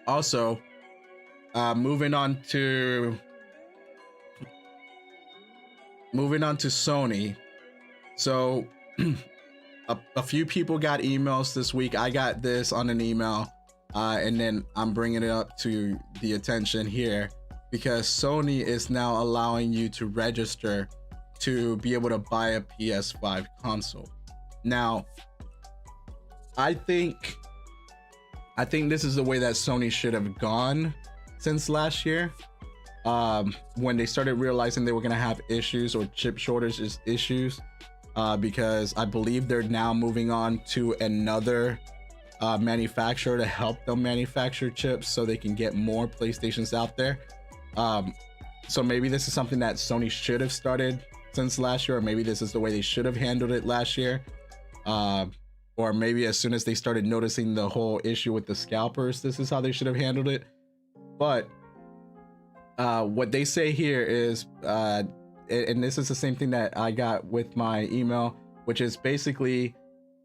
Also, moving on to Sony. So a few people got emails this week. I got this on an email, and then I'm bringing it up to the attention here because Sony is now allowing you to register to be able to buy a PS5 console. Now, I think this is the way that Sony should have gone since last year, when they started realizing they were going to have issues or chip shortages issues, because I believe they're now moving on to another manufacturer to help them manufacture chips so they can get more PlayStations out there. So maybe this is something that Sony should have started since last year, or maybe this is the way they should have handled it last year. Or maybe as soon as they started noticing the whole issue with the scalpers, this is how they should have handled it. But what they say here is, and this is the same thing that I got with my email, which is basically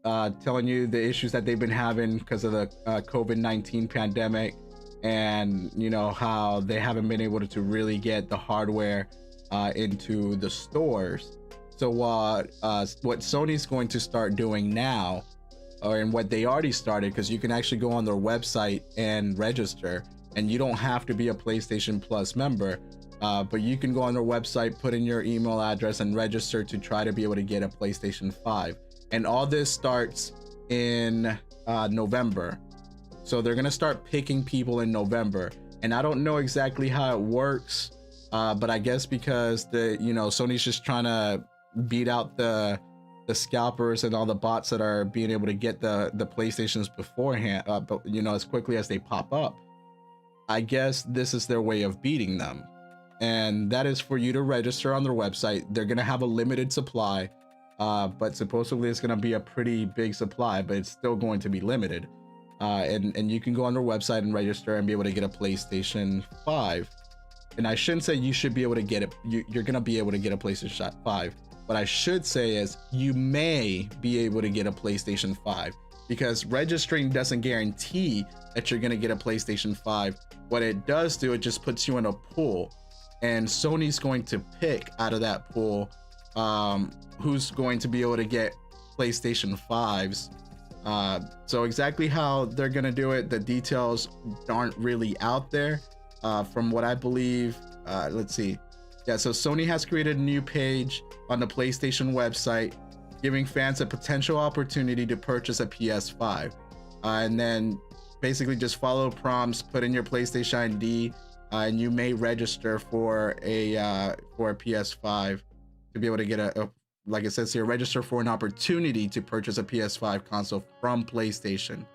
telling you the issues that they've been having because of the COVID-19 pandemic, and you know how they haven't been able to really get the hardware into the stores. So what Sony's going to start doing now, and what they already started, because you can actually go on their website and register, and you don't have to be a PlayStation Plus member, but you can go on their website, put in your email address, and register to try to be able to get a PlayStation 5. And all this starts in November. So they're gonna start picking people in November, and I don't know exactly how it works, but I guess because Sony's just trying to beat out the scalpers and all the bots that are being able to get the PlayStations beforehand, but as quickly as they pop up. I guess this is their way of beating them, and that is for you to register on their website. They're gonna have a limited supply, but supposedly it's gonna be a pretty big supply, but it's still going to be limited. And you can go on their website and register and be able to get a PlayStation 5. And I shouldn't say you should be able to get it. You're gonna be able to get a PlayStation 5. What I should say is you may be able to get a PlayStation 5, because registering doesn't guarantee that you're gonna get a PlayStation 5. What it does do, it just puts you in a pool, and Sony's going to pick out of that pool who's going to be able to get PlayStation 5s. So exactly how they're gonna do it, the details aren't really out there. From what I believe, let's see. Yeah, so Sony has created a new page on the PlayStation website, giving fans a potential opportunity to purchase a PS5. And then basically just follow prompts, put in your PlayStation ID, and you may register for a PS5 to be able to get like it says here, register for an opportunity to purchase a PS5 console from PlayStation.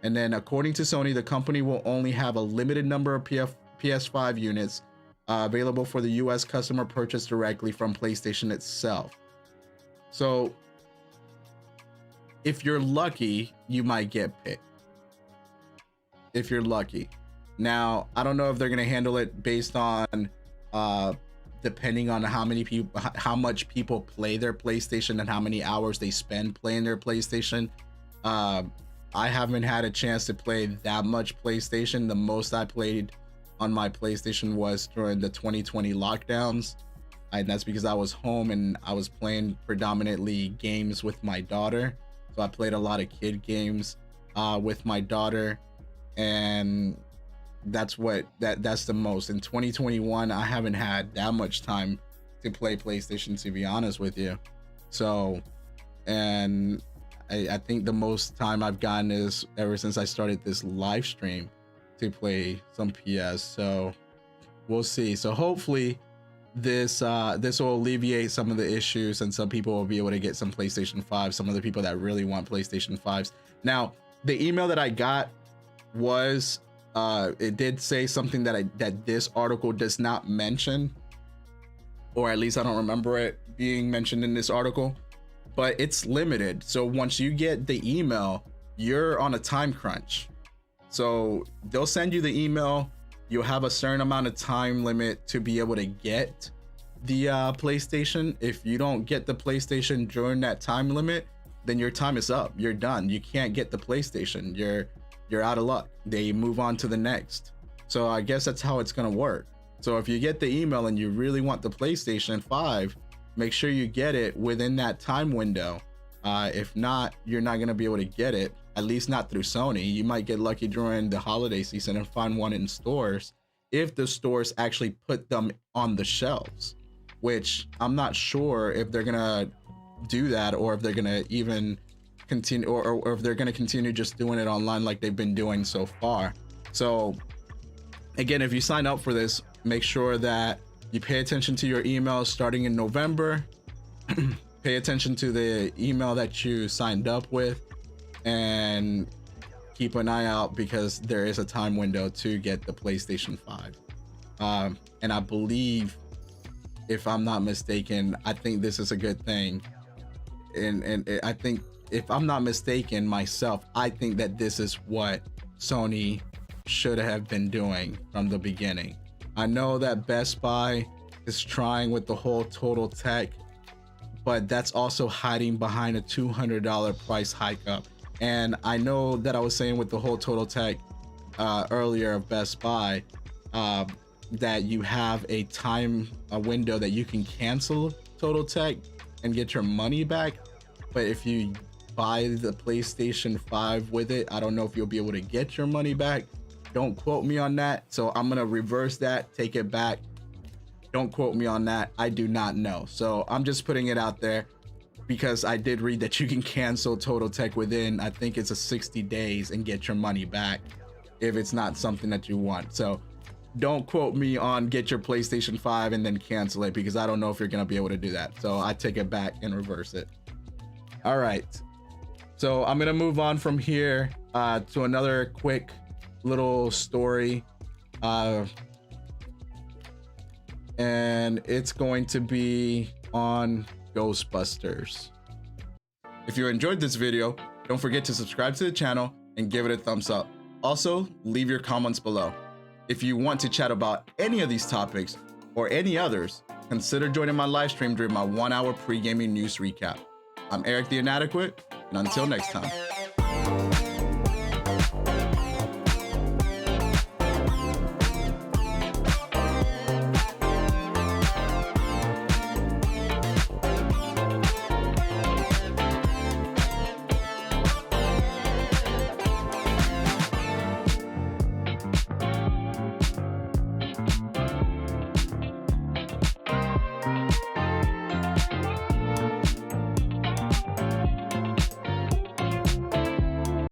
And then according to Sony, the company will only have a limited number of PS5 units available for the US customer purchase directly from PlayStation itself. So if you're lucky, you might get picked. If you're lucky. Now, I don't know if they're going to handle it based on depending on how much people play their PlayStation and how many hours they spend playing their PlayStation. I haven't had a chance to play that much PlayStation. The most I played on my PlayStation was during the 2020 lockdowns, and that's because I was home and I was playing predominantly games with my daughter. So I played a lot of kid games with my daughter, and that's the most. In 2021, I haven't had that much time to play PlayStation, to be honest with you. So, and I think the most time I've gotten is ever since I started this live stream to play some PS. So we'll see. So hopefully this will alleviate some of the issues, and some people will be able to get some PlayStation 5, some of the people that really want PlayStation 5s. Now, the email that I got was it did say something that this article does not mention, or at least I don't remember it being mentioned in this article, but it's limited. So once you get the email, you're on a time crunch. So they'll send you the email, you'll have a certain amount of time limit to be able to get the PlayStation. If you don't get the PlayStation during that time limit, then your time is up. You're done. You can't get the PlayStation. you're out of luck. They move on to the next. So I guess that's how it's gonna work. So if you get the email and you really want the PlayStation 5, make sure you get it within that time window. If not, you're not gonna be able to get it, at least not through Sony. You might get lucky during the holiday season and find one in stores, if the stores actually put them on the shelves, which I'm not sure if they're gonna do that, or if they're gonna even continue, or if they're gonna continue just doing it online like they've been doing so far. So again, if you sign up for this, make sure that you pay attention to your emails starting in November. Pay attention to the email that you signed up with, and keep an eye out, because there is a time window to get the PlayStation 5. And I believe, if I'm not mistaken, I think this is a good thing. And I think, if I'm not mistaken myself, I think that this is what Sony should have been doing from the beginning. I know that Best Buy is trying with the whole Total Tech, but that's also hiding behind a $200 price hike up. And I know that I was saying with the whole Total Tech earlier of Best Buy, that you have a window that you can cancel Total Tech and get your money back. But if you buy the PlayStation 5 with it, I don't know if you'll be able to get your money back. Don't quote me on that. So I'm gonna reverse that, take it back. Don't quote me on that. I do not know. So I'm just putting it out there, because I did read that you can cancel Total Tech within, I think it's 60 days, and get your money back if it's not something that you want. So don't quote me on get your PlayStation 5 and then cancel it, because I don't know if you're gonna be able to do that. So I take it back and reverse it. All right. So I'm gonna move on from here to another quick little story, and it's going to be on Ghostbusters. If you enjoyed this video, don't forget to subscribe to the channel and give it a thumbs up. Also, leave your comments below. If you want to chat about any of these topics or any others, consider joining my live stream during my 1-hour pre-gaming news recap. I'm Eric the Inadequate, and until next time.